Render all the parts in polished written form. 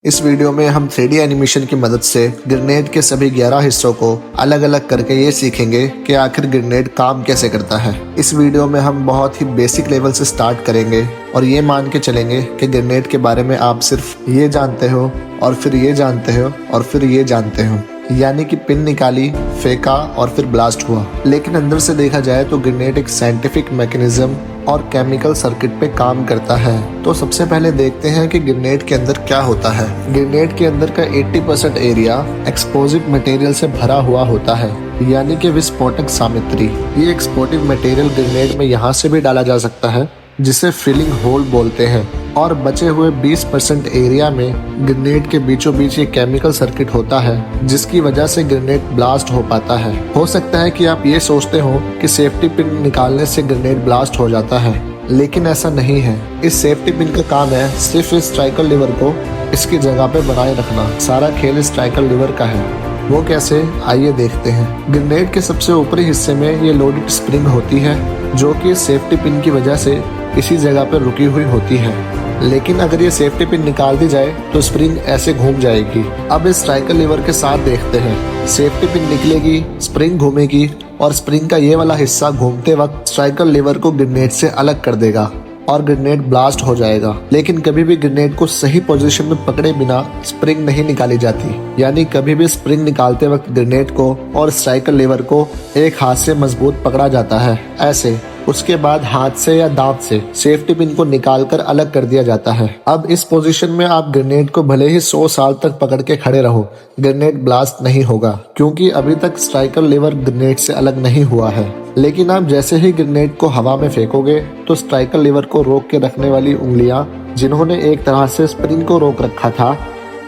इस वीडियो में हम 3D एनिमेशन की मदद से ग्रेनेड के सभी 11 हिस्सों को अलग अलग करके ये सीखेंगे कि आखिर ग्रेनेड काम कैसे करता है। इस वीडियो में हम बहुत ही बेसिक लेवल से स्टार्ट करेंगे और ये मान के चलेंगे कि ग्रेनेड के बारे में आप सिर्फ ये जानते हो और फिर ये जानते हो और फिर ये जानते हो, यानी कि पिन निकाली, फेंका और फिर ब्लास्ट हुआ। लेकिन अंदर से देखा जाए तो ग्रेनेड एक साइंटिफिक मैकेनिज्म और केमिकल सर्किट पे काम करता है। तो सबसे पहले देखते हैं कि ग्रेनेड के अंदर क्या होता है। ग्रेनेड के अंदर का 80% एरिया एक्सप्लोजिव मटेरियल से भरा हुआ होता है, यानी कि विस्फोटक सामग्री। ये एक्सप्लोजिव मटेरियल ग्रेनेड में यहाँ से भी डाला जा सकता है, जिसे फिलिंग होल बोलते हैं, और बचे हुए 20% एरिया में ग्रेनेड के बीचों बीच ये केमिकल सर्किट होता है, जिसकी वजह से ग्रेनेड ब्लास्ट हो पाता है। हो सकता है कि आप ये सोचते हो कि सेफ्टी पिन निकालने से ग्रेनेड ब्लास्ट हो जाता है, लेकिन ऐसा नहीं है। इस सेफ्टी पिन का काम है सिर्फ इस स्ट्राइकर लीवर को इसकी जगह पे बनाए रखना। सारा खेल स्ट्राइकर लीवर का है। वो कैसे, आइए देखते हैं। ग्रेनेड के सबसे ऊपरी हिस्से में ये लोडेड स्प्रिंग होती है, जो कि सेफ्टी पिन की वजह से इसी जगह पर रुकी हुई होती है। लेकिन अगर ये सेफ्टी पिन निकाल दी जाए तो स्प्रिंग ऐसे घूम जाएगी। अब इस स्ट्राइकर लीवर के साथ देखते हैं। सेफ्टी पिन निकलेगी, स्प्रिंग घूमेगी और स्प्रिंग का ये वाला हिस्सा घूमते वक्त स्ट्राइकर लीवर को ग्रेनेड से अलग कर देगा और ग्रेनेड ब्लास्ट हो जाएगा। लेकिन कभी भी ग्रेनेड को सही पोजीशन में पकड़े बिना स्प्रिंग नहीं निकाली जाती, यानी कभी भी स्प्रिंग निकालते वक्त ग्रेनेड को और स्ट्राइकर लीवर को एक हाथ से मजबूत पकड़ा जाता है, ऐसे। उसके बाद हाथ से या दांत से सेफ्टी पिन को निकालकर अलग कर दिया जाता है। अब इस पोजीशन में आप ग्रेनेड को भले ही 100 साल तक पकड़ के खड़े रहो, ग्रेनेड ब्लास्ट नहीं होगा, क्योंकि अभी तक स्ट्राइकर लीवर ग्रेनेड से अलग नहीं हुआ है। लेकिन आप जैसे ही ग्रेनेड को हवा में फेंकोगे तो स्ट्राइकर लीवर को रोक के रखने वाली उंगलियां, जिन्होंने एक तरह से स्प्रिंग को रोक रखा था,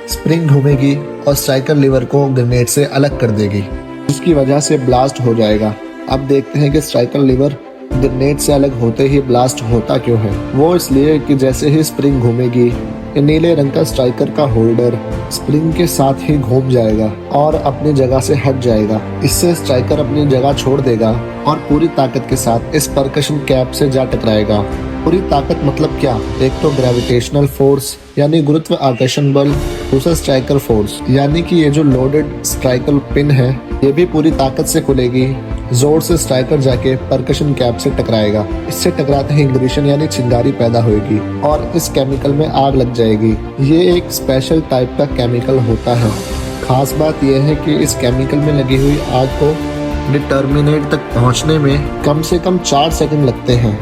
स्प्रिंग घूमेगी और स्ट्राइकर लीवर को ग्रेनेड से अलग कर देगी, जिसकी वजह से ब्लास्ट हो जाएगा। अब देखते हैं कि स्ट्राइकर लीवर ग्रेनेड से अलग होते ही ब्लास्ट होता क्यों है। वो इसलिए कि जैसे ही स्प्रिंग घूमेगी, ये नीले रंग का स्ट्राइकर का होल्डर स्प्रिंग के साथ ही घूम जाएगा और अपनी जगह से हट जाएगा। इससे स्ट्राइकर अपनी जगह छोड़ देगा और पूरी ताकत के साथ इस परकशन कैप से जा टकराएगा। पूरी ताकत मतलब क्या? एक तो ग्रेविटेशनल फोर्स यानी गुरुत्व आकर्षण बल, दूसरा स्ट्राइकर फोर्स यानी कि ये जो लोडेड स्ट्राइकर पिन है ये भी पूरी ताकत से खुलेगी। जोर से स्ट्राइकर जाके परकशन कैप से टकराएगा। इससे टकराते ही इग्निशन यानी चिंगारी पैदा होगी और इस केमिकल में आग लग जाएगी। ये एक स्पेशल टाइप का केमिकल होता है। खास बात यह है कि इस केमिकल में लगी हुई आग को डिटर्मिनेट तक पहुंचने में कम से कम 4 सेकंड लगते हैं।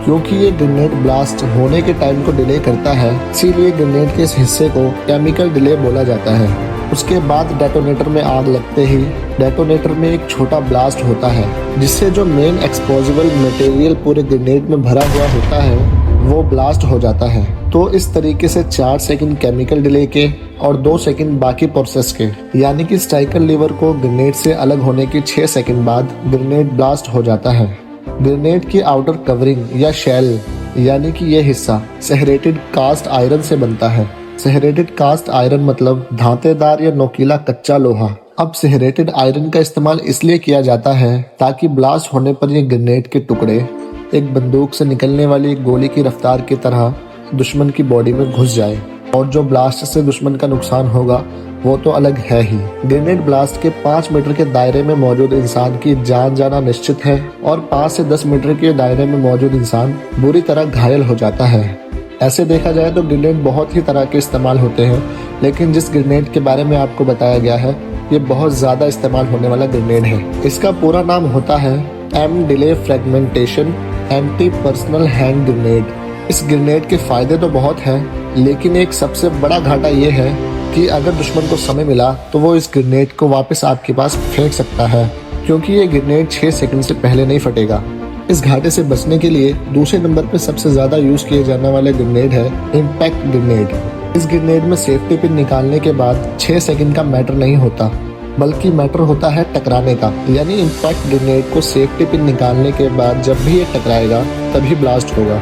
क्योंकि ये ग्रेनेड ब्लास्ट होने के टाइम को डिले करता है, इसीलिए ग्रेनेड के इस हिस्से को केमिकल डिले बोला जाता है। उसके बाद डेटोनेटर में आग लगते ही डेटोनेटर में एक छोटा ब्लास्ट होता है, जिससे जो मेन एक्सप्लोजिबल मटेरियल पूरे ग्रेनेड में भरा हुआ होता है वो ब्लास्ट हो जाता है। तो इस तरीके से 4 सेकंड केमिकल डिले के और 2 सेकंड बाकी प्रोसेस के, यानी कि स्ट्राइकर लीवर को ग्रेनेड से अलग होने के 6 सेकंड बाद ग्रेनेड ब्लास्ट हो जाता है। ग्रेनेड की आउटर कवरिंग या शेल यानी कि यह हिस्सा सेहरेटेड कास्ट आयरन से बनता है। सेहरेटेड कास्ट आयरन मतलब धांतेदार या नोकीला कच्चा लोहा। अब सेहरेटेड आयरन का इस्तेमाल इसलिए किया जाता है ताकि ब्लास्ट होने पर ये ग्रेनेड के टुकड़े एक बंदूक से निकलने वाली गोली की रफ्तार की तरह दुश्मन की बॉडी में घुस जाए, और जो ब्लास्ट से दुश्मन का नुकसान होगा वो तो अलग है ही। ग्रेनेड ब्लास्ट के 5 मीटर के दायरे में मौजूद इंसान की जान जाना निश्चित है और 5 से 10 मीटर के दायरे में मौजूद इंसान बुरी तरह घायल हो जाता है। ऐसे देखा जाए तो ग्रेनेड बहुत ही तरह के इस्तेमाल होते हैं, लेकिन जिस ग्रेनेड के बारे में आपको बताया गया है ये बहुत ज्यादा इस्तेमाल होने वाला ग्रेनेड है। इसका पूरा नाम होता है M delay fragmentation anti personnel hand grenade. इस ग्रेनेड के फायदे तो बहुत हैं, लेकिन एक सबसे बड़ा घाटा ये है कि अगर दुश्मन को समय मिला तो वो इस ग्रेनेड को वापस आपके पास फेंक सकता है, क्योंकि ये ग्रेनेड 6 सेकंड से पहले नहीं फटेगा। इस घाटे से बचने के लिए दूसरे नंबर पर सबसे ज्यादा यूज किए जाने वाले ग्रेनेड है इम्पैक्ट ग्रेनेड। इस ग्रेनेड में सेफ्टी पिन निकालने के बाद 6 सेकंड का मैटर नहीं होता, बल्कि मैटर होता है टकराने का। यानी इम्पैक्ट ग्रेनेड को सेफ्टी पिन निकालने के बाद जब भी ये टकराएगा तभी ब्लास्ट होगा।